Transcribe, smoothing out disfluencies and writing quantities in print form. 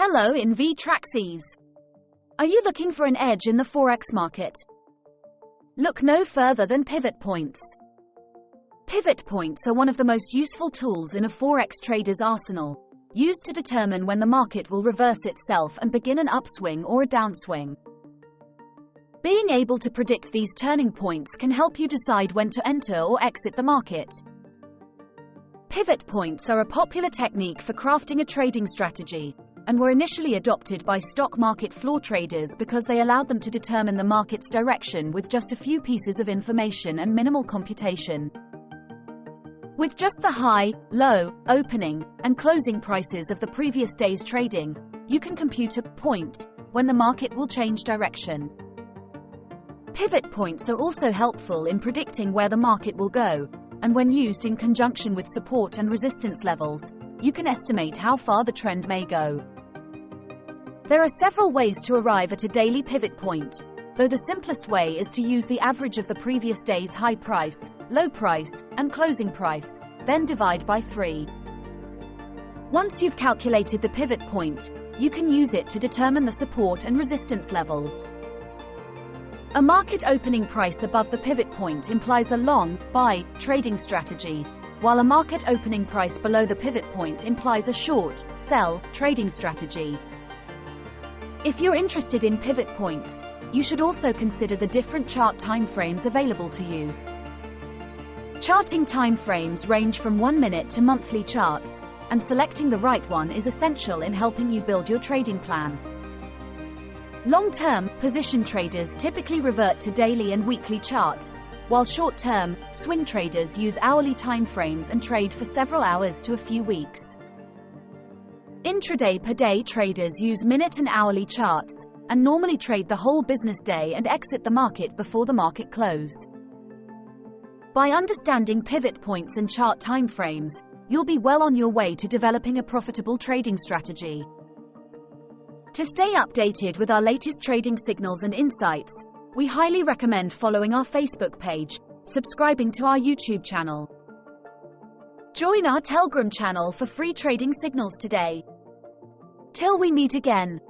Hello InvTraXes. Are you looking for an edge in the Forex market? Look no further than pivot points. Pivot points are one of the most useful tools in a Forex trader's arsenal, used to determine when the market will reverse itself and begin an upswing or a downswing. Being able to predict these turning points can help you decide when to enter or exit the market. Pivot points are a popular technique for crafting a trading strategy, and were initially adopted by stock market floor traders because they allowed them to determine the market's direction with just a few pieces of information and minimal computation. With just the high, low, opening, and closing prices of the previous day's trading, you can compute a point when the market will change direction. Pivot points are also helpful in predicting where the market will go, and when used in conjunction with support and resistance levels, you can estimate how far the trend may go. There are several ways to arrive at a daily pivot point, though the simplest way is to use the average of the previous day's high price, low price, and closing price, then divide by 3. Once you've calculated the pivot point, you can use it to determine the support and resistance levels. A market opening price above the pivot point implies a long, buy, trading strategy, while a market opening price below the pivot point implies a short, sell, trading strategy. If you're interested in pivot points, you should also consider the different chart timeframes available to you. Charting timeframes range from 1 minute to monthly charts, and selecting the right one is essential in helping you build your trading plan. Long-term, position traders typically revert to daily and weekly charts, while short-term, swing traders use hourly timeframes and trade for several hours to a few weeks. Intraday per day traders use minute and hourly charts, and normally trade the whole business day and exit the market before the market close. By understanding pivot points and chart timeframes, you'll be well on your way to developing a profitable trading strategy. To stay updated with our latest trading signals and insights, we highly recommend following our Facebook page, subscribing to our YouTube channel. Join our Telegram channel for free trading signals today. Till we meet again.